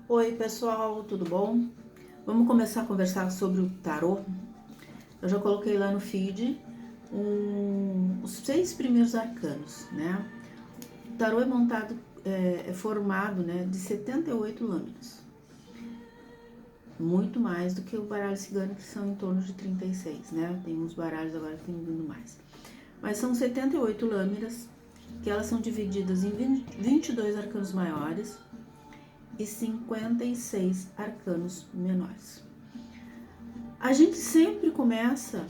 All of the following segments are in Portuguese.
Oi pessoal, tudo bom? Vamos começar a conversar sobre o tarô. Eu já coloquei lá no feed os 6 primeiros arcanos, né? O tarô é montado, é formado, né, de 78 lâminas. Muito mais do que o baralho cigano, que são em torno de 36, né? Tem uns baralhos agora que tem vindo mais. Mas são 78 lâminas, que elas são divididas em 22 arcanos maiores e 56 arcanos menores. A gente sempre começa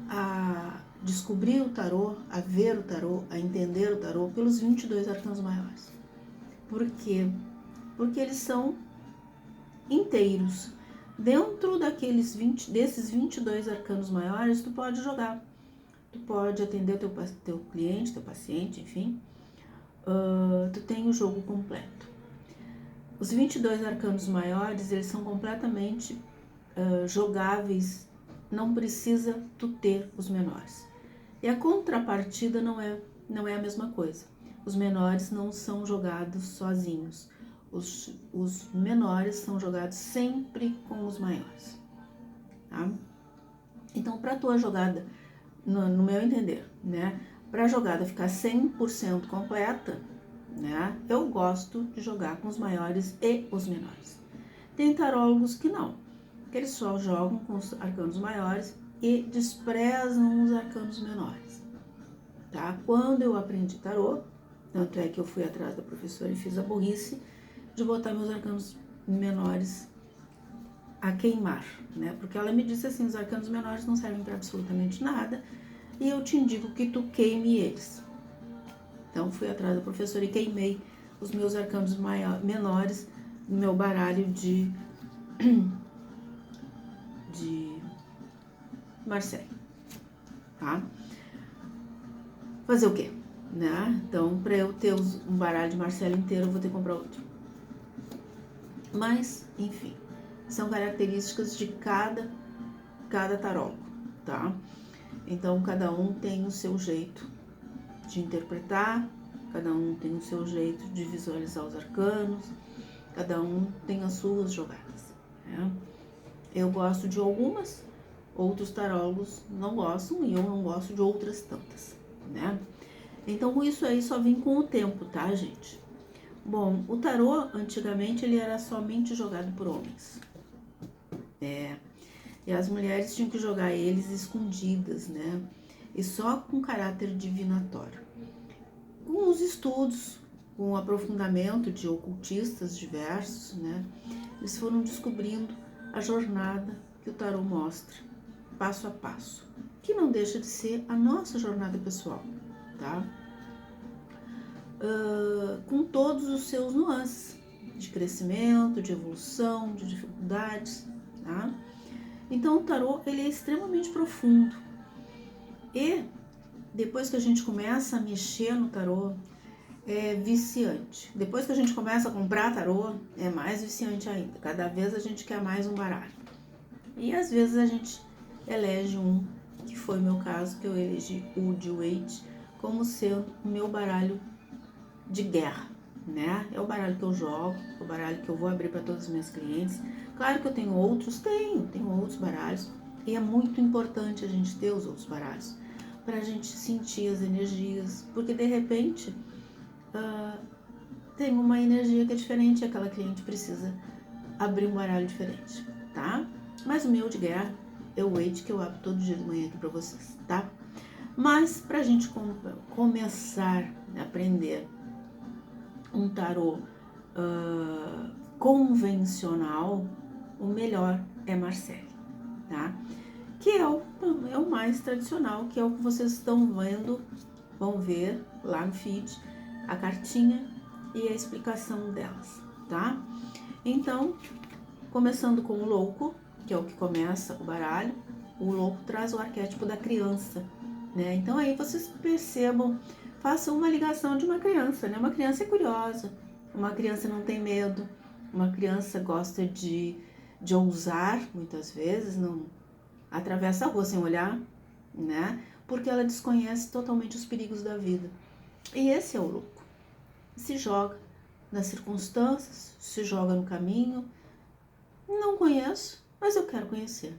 a descobrir o tarô, a ver o tarô, a entender o tarô pelos 22 arcanos maiores. Por quê? Porque eles são inteiros. Dentro desses 22 arcanos maiores, tu pode jogar. Tu pode atender teu cliente, teu paciente, enfim. Tu tem o jogo completo. Os 22 arcanos maiores, eles são completamente jogáveis, não precisa tu ter os menores. E a contrapartida não é a mesma coisa. Os menores não são jogados sozinhos. Os menores são jogados sempre com os maiores. Tá? Então, para a tua jogada, no meu entender, né? Para a jogada ficar 100% completa, né? Eu gosto de jogar com os maiores e os menores. Tem tarólogos que não, que eles só jogam com os arcanos maiores e desprezam os arcanos menores, tá? Quando eu aprendi tarô, tanto é que eu fui atrás da professora e fiz a burrice de botar meus arcanos menores a queimar, né? Porque ela me disse assim, os arcanos menores não servem para absolutamente nada e eu te indico que tu queime eles. Então fui atrás da professora e queimei os meus arcanos menores no meu baralho de Marseille, tá? Fazer o quê? Né? Então, para eu ter um baralho de Marcelo inteiro, eu vou ter que comprar outro. Mas, enfim, são características de cada tarólogo, tá? Então, cada um tem o seu jeito de interpretar, cada um tem o seu jeito de visualizar os arcanos, cada um tem as suas jogadas, né? Eu gosto de algumas, outros tarólogos não gostam e eu não gosto de outras tantas, né? Então, isso aí só vem com o tempo, tá, gente? Bom, o tarô, antigamente, ele era somente jogado por homens. E as mulheres tinham que jogar eles escondidas, né? E só com caráter divinatório. Com os estudos, com o aprofundamento de ocultistas diversos, né? Eles foram descobrindo a jornada que o tarô mostra, passo a passo, que não deixa de ser a nossa jornada pessoal, tá? Com todos os seus nuances de crescimento, de evolução, de dificuldades, tá? Então o tarô, ele é extremamente profundo e depois que a gente começa a mexer no tarô, é viciante. Depois que a gente começa a comprar tarô, é mais viciante ainda. Cada vez a gente quer mais um baralho. E às vezes a gente elege um, que foi o meu caso, que eu elegi o de Waite como sendo o meu baralho de guerra, né? É o baralho que eu jogo, é o baralho que eu vou abrir para todos os meus clientes. Claro que eu tenho outros, tenho outros baralhos, e é muito importante a gente ter os outros baralhos, para a gente sentir as energias, porque de repente tem uma energia que é diferente, aquela cliente precisa abrir um baralho diferente, tá? Mas o meu de guerra é o Waite, que eu abro todo dia de manhã aqui para vocês, tá? Mas pra gente começar a aprender um tarô convencional, o melhor é Marcelle, tá? Que é o mais tradicional, que é o que vocês estão vão ver lá no feed, a cartinha e a explicação delas, tá? Então, começando com o louco, que é o que começa o baralho, o louco traz o arquétipo da criança, né? Então aí vocês percebam, façam uma ligação de uma criança, né? Uma criança é curiosa, uma criança não tem medo, uma criança gosta de ousar, muitas vezes, não atravessa a rua sem olhar, né? Porque ela desconhece totalmente os perigos da vida. E esse é o louco. Se joga nas circunstâncias, se joga no caminho. Não conheço, mas eu quero conhecer,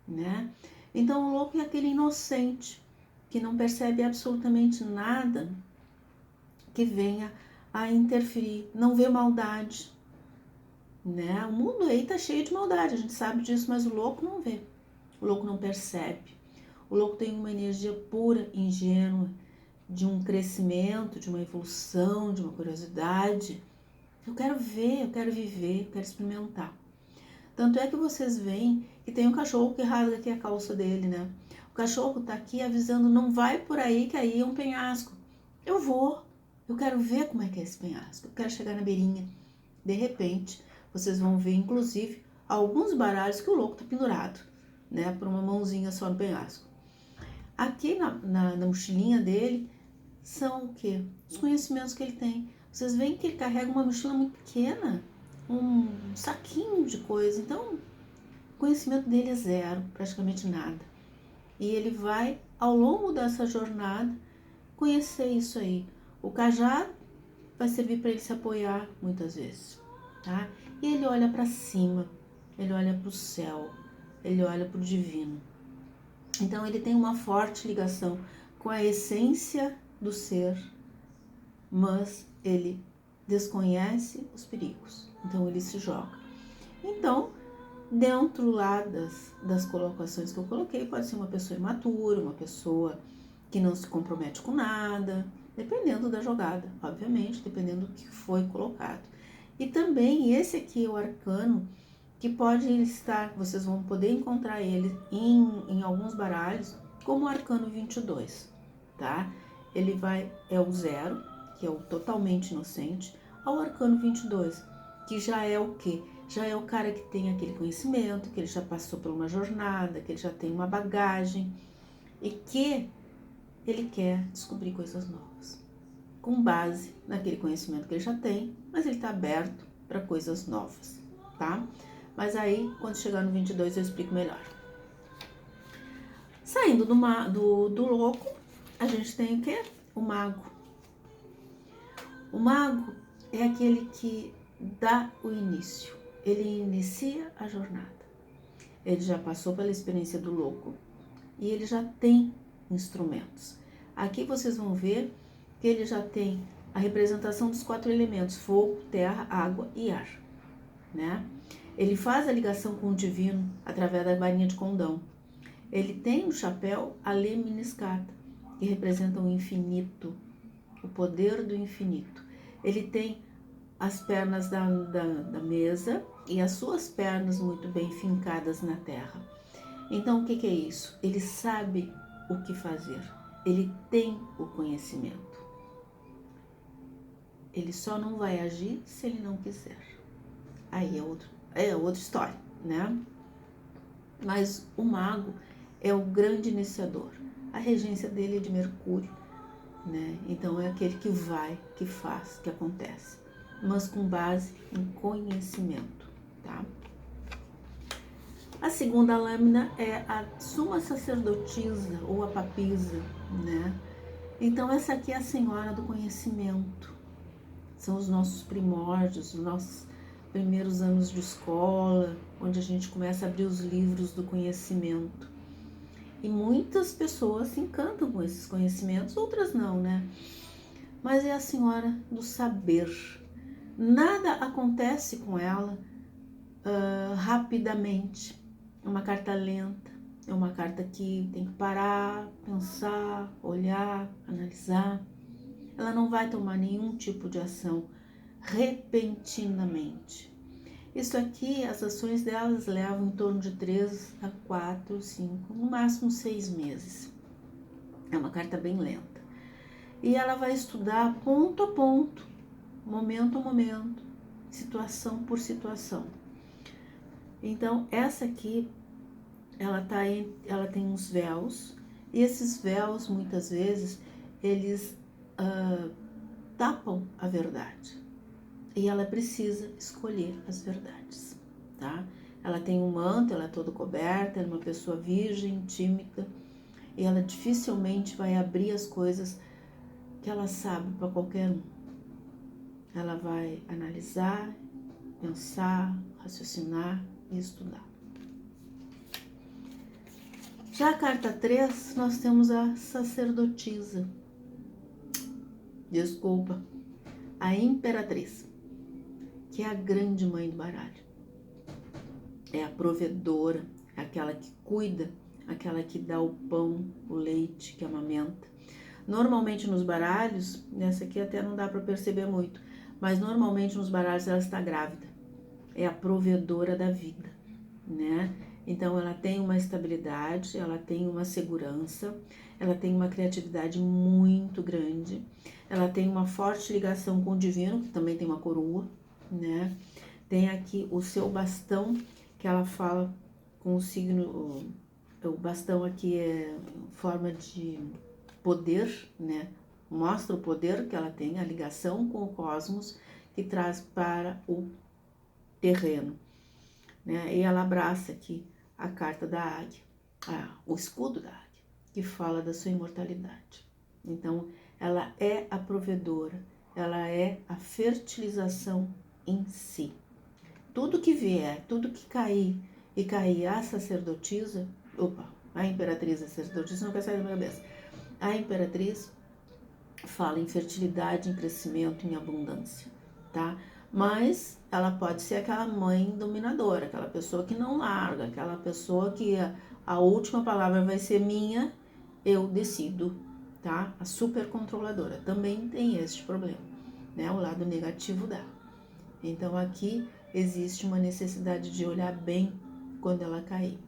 né? Então o louco é aquele inocente que não percebe absolutamente nada que venha a interferir, não vê maldade, né? O mundo aí tá cheio de maldade, a gente sabe disso, mas o louco não vê, o louco não percebe. O louco tem uma energia pura, ingênua, de um crescimento, de uma evolução, de uma curiosidade. Eu quero ver, eu quero viver, eu quero experimentar. Tanto é que vocês veem que tem um cachorro que rasga aqui a calça dele, né? O cachorro tá aqui avisando, não vai por aí que aí é um penhasco. Eu vou, eu quero ver como é que é esse penhasco, eu quero chegar na beirinha. De repente, vocês vão ver, inclusive, alguns baralhos que o louco tá pendurado, né? Por uma mãozinha só no penhasco. Aqui na mochilinha dele são o quê? Os conhecimentos que ele tem. Vocês veem que ele carrega uma mochila muito pequena, um saquinho de coisa. Então, o conhecimento dele é zero, praticamente nada. E ele vai, ao longo dessa jornada, conhecer isso aí. O cajado vai servir para ele se apoiar muitas vezes, tá? E ele olha para cima, ele olha para o céu, ele olha para o divino. Então, ele tem uma forte ligação com a essência do ser, mas ele desconhece os perigos, então ele se joga. Então, dentro lá das colocações que eu coloquei, pode ser uma pessoa imatura, uma pessoa que não se compromete com nada, dependendo da jogada, obviamente, dependendo do que foi colocado. E também esse aqui é o arcano que pode estar, vocês vão poder encontrar ele em alguns baralhos, como o arcano 22, tá? Ele é o 0, que é o totalmente inocente, ao arcano 22, que já é o quê? Já é o cara que tem aquele conhecimento, que ele já passou por uma jornada, que ele já tem uma bagagem e que ele quer descobrir coisas novas, com base naquele conhecimento que ele já tem, mas ele está aberto para coisas novas, tá? Mas aí, quando chegar no 22, eu explico melhor. Saindo do louco, a gente tem o quê? O mago. O mago é aquele que dá o início. Ele inicia a jornada. Ele já passou pela experiência do louco e ele já tem instrumentos. Aqui vocês vão ver que ele já tem a representação dos 4 elementos: fogo, terra, água e ar, né? Ele faz a ligação com o divino através da varinha de condão. Ele tem no chapéu a lemniscata, que representa o infinito, o poder do infinito. Ele tem as pernas da mesa e as suas pernas muito bem fincadas na terra. Então, o que é isso? Ele sabe o que fazer. Ele tem o conhecimento. Ele só não vai agir se ele não quiser. Aí é outra história, né? Mas o mago é o grande iniciador. A regência dele é de Mercúrio, né? Então é aquele que vai, que faz, que acontece, mas com base em conhecimento, tá? A segunda lâmina é a suma sacerdotisa ou a papisa, né? Então essa aqui é a senhora do conhecimento. São os nossos primórdios, os nossos primeiros anos de escola, onde a gente começa a abrir os livros do conhecimento. E muitas pessoas se encantam com esses conhecimentos, outras não, né? Mas é a senhora do saber. Nada acontece com ela rapidamente. É uma carta lenta, é uma carta que tem que parar, pensar, olhar, analisar. Ela não vai tomar nenhum tipo de ação repentinamente. Isso aqui, as ações delas levam em torno de 3 a 4, 5, no máximo 6 meses. É uma carta bem lenta. E ela vai estudar ponto a ponto, momento a momento, situação por situação. Então, essa aqui, ela tem uns véus, e esses véus, muitas vezes, eles tapam a verdade. E ela precisa escolher as verdades, tá? Ela tem um manto, ela é toda coberta, ela é uma pessoa virgem, tímida, e ela dificilmente vai abrir as coisas que ela sabe para qualquer um. ela vai analisar, pensar, raciocinar e estudar. Já a carta 3, nós temos a sacerdotisa. Desculpa, a imperatriz, que é a grande mãe do baralho. É a provedora, é aquela que cuida, aquela que dá o pão, o leite, que amamenta. Normalmente nos baralhos, nessa aqui até não dá para perceber muito, mas normalmente nos baralhos ela está grávida. É a provedora da vida, né? Então ela tem uma estabilidade, ela tem uma segurança, ela tem uma criatividade muito grande, ela tem uma forte ligação com o divino, que também tem uma coroa, né? Tem aqui o seu bastão, que ela fala com o signo, o bastão aqui é forma de poder, né? Mostra o poder que ela tem, a ligação com o cosmos, que traz para o terreno, né? E ela abraça aqui a carta da águia, o escudo da águia, que fala da sua imortalidade. Então, ela é a provedora, ela é a fertilização em si. Tudo que vier, tudo que cair e cair a sacerdotisa, a imperatriz, a sacerdotisa não quer sair da minha cabeça. A imperatriz fala em fertilidade, em crescimento, em abundância, tá? Mas ela pode ser aquela mãe dominadora, aquela pessoa que não larga, aquela pessoa que a última palavra vai ser minha, eu decido, tá? A super controladora também tem este problema, né? O lado negativo dela. Então aqui existe uma necessidade de olhar bem quando ela cair.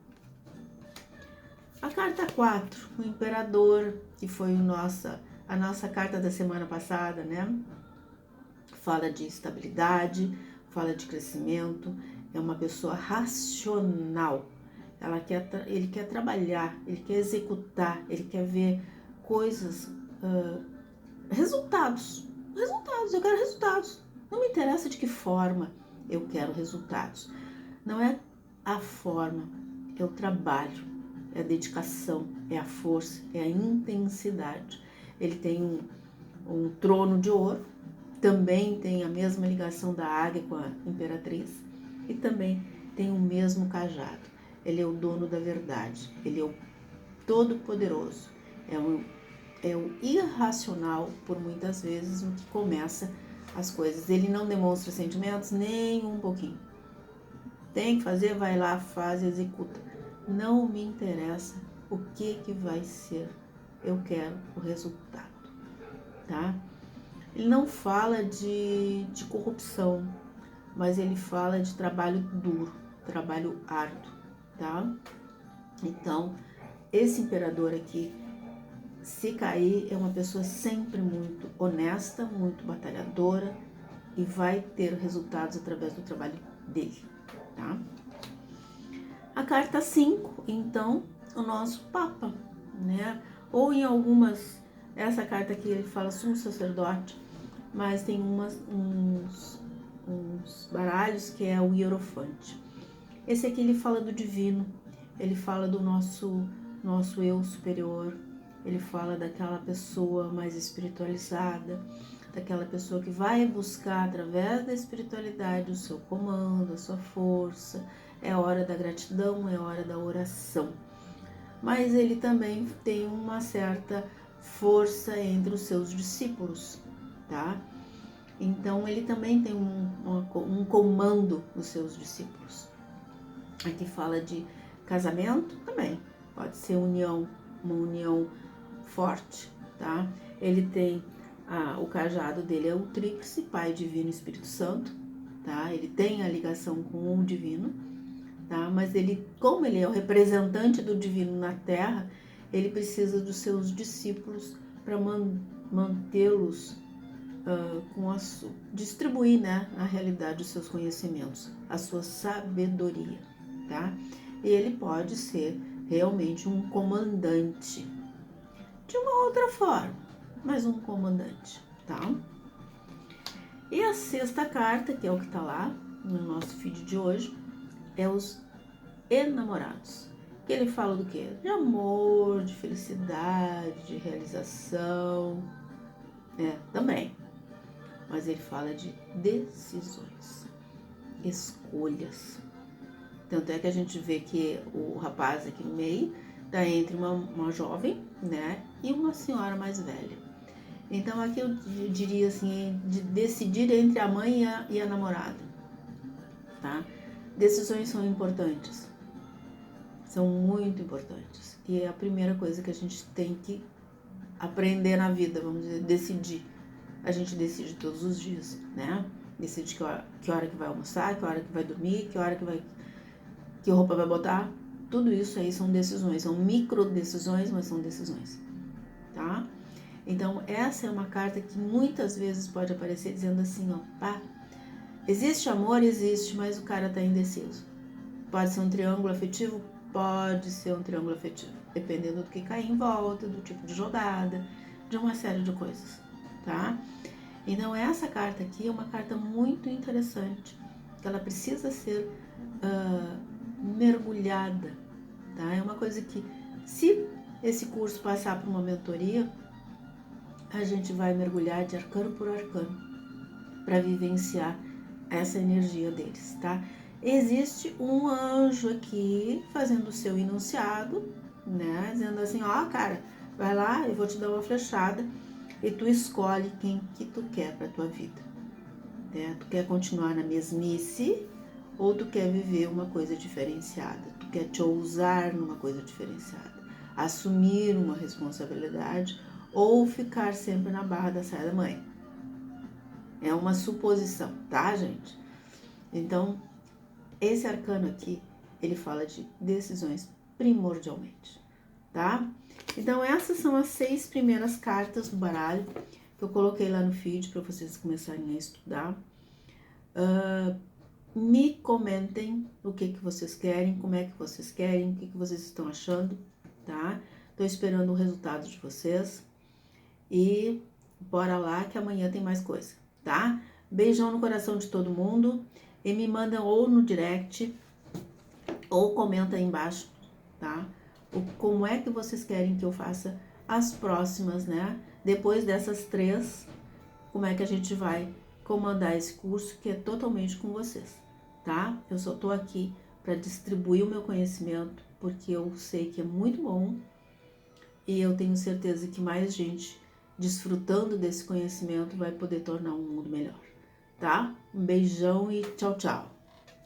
A carta 4, o imperador, que foi a nossa carta da semana passada, né? Fala de estabilidade, fala de crescimento, é uma pessoa racional. Ele quer trabalhar, ele quer executar, ele quer ver coisas, resultados. Eu quero resultados. Não me interessa de que forma, eu quero resultados. Não é a forma, é o trabalho, é a dedicação, é a força, é a intensidade. Ele tem um trono de ouro, também tem a mesma ligação da águia com a imperatriz e também tem o mesmo cajado. Ele é o dono da verdade, ele é o todo-poderoso, é o irracional por muitas vezes no que começa as coisas. Ele não demonstra sentimentos nem um pouquinho. Tem que fazer, vai lá, faz, executa. Não me interessa o que vai ser, eu quero o resultado, tá? Ele não fala de corrupção, mas ele fala de trabalho duro, trabalho árduo, tá? Então, esse imperador aqui, se cair, é uma pessoa sempre muito honesta, muito batalhadora e vai ter resultados através do trabalho dele, tá? A carta 5, então, o nosso Papa, né? Ou em algumas, essa carta aqui ele fala sumo sacerdote, mas tem uns baralhos que é o Hierofante. Esse aqui ele fala do divino, ele fala do nosso eu superior, ele fala daquela pessoa mais espiritualizada, daquela pessoa que vai buscar através da espiritualidade o seu comando, a sua força. É hora da gratidão, é hora da oração. Mas ele também tem uma certa força entre os seus discípulos, tá? Então ele também tem um comando dos seus discípulos. Aqui fala de casamento também, pode ser uma união forte, tá? Ele tem o cajado dele é o tríplice, Pai, Divino e Espírito Santo, tá? Ele tem a ligação com o divino, tá? Mas ele, como ele é o representante do divino na Terra, ele precisa dos seus discípulos para mantê-los distribuir, né, na realidade os seus conhecimentos, a sua sabedoria, tá? E ele pode ser realmente um comandante de uma outra forma, mas um comandante, tá? E a sexta carta, que é o que tá lá no nosso feed de hoje, é os enamorados. Que ele fala do quê? De amor, de felicidade, de realização, também. mas ele fala de decisões, escolhas. Tanto é que a gente vê que o rapaz aqui no meio está entre uma jovem, né, e uma senhora mais velha. Então aqui eu diria assim, de decidir entre a mãe e a namorada, tá? Decisões são importantes, são muito importantes. E é a primeira coisa que a gente tem que aprender na vida, vamos dizer, decidir. A gente decide todos os dias, né? Decide que hora que vai almoçar, que hora que vai dormir, que roupa vai botar. Tudo isso aí são decisões, são micro decisões, mas são decisões, tá? Então essa é uma carta que muitas vezes pode aparecer dizendo assim, ó, pá, existe amor, existe, mas o cara tá indeciso. Pode ser um triângulo afetivo? Pode ser um triângulo afetivo, dependendo do que cair em volta, do tipo de jogada, de uma série de coisas, tá? Então essa carta aqui é uma carta muito interessante, que ela precisa ser mergulhada, tá? É uma coisa que, se esse curso passar por uma mentoria, a gente vai mergulhar de arcano por arcano para vivenciar essa energia deles, tá? Existe um anjo aqui fazendo o seu enunciado, né? Dizendo assim, ó, cara, vai lá, eu vou te dar uma flechada e tu escolhe quem que tu quer para tua vida, né? Tu quer continuar na mesmice ou tu quer viver uma coisa diferenciada? Tu quer te ousar numa coisa diferenciada, assumir uma responsabilidade ou ficar sempre na barra da saia da mãe? É uma suposição, tá, gente? Então, esse arcano aqui, ele fala de decisões primordialmente, tá? Então, essas são as 6 primeiras cartas do baralho que eu coloquei lá no feed para vocês começarem a estudar. Me comentem o que vocês querem, como é que vocês querem, o que vocês estão achando, tá? Tô esperando o resultado de vocês e bora lá que amanhã tem mais coisa, tá? Beijão no coração de todo mundo e me mandam ou no direct ou comenta aí embaixo, tá? Como é que vocês querem que eu faça as próximas, né? Depois dessas 3, como é que a gente vai comandar esse curso que é totalmente com vocês, tá? Eu só tô aqui para distribuir o meu conhecimento, porque eu sei que é muito bom e eu tenho certeza que mais gente desfrutando desse conhecimento vai poder tornar um mundo melhor, tá? Um beijão e tchau, tchau!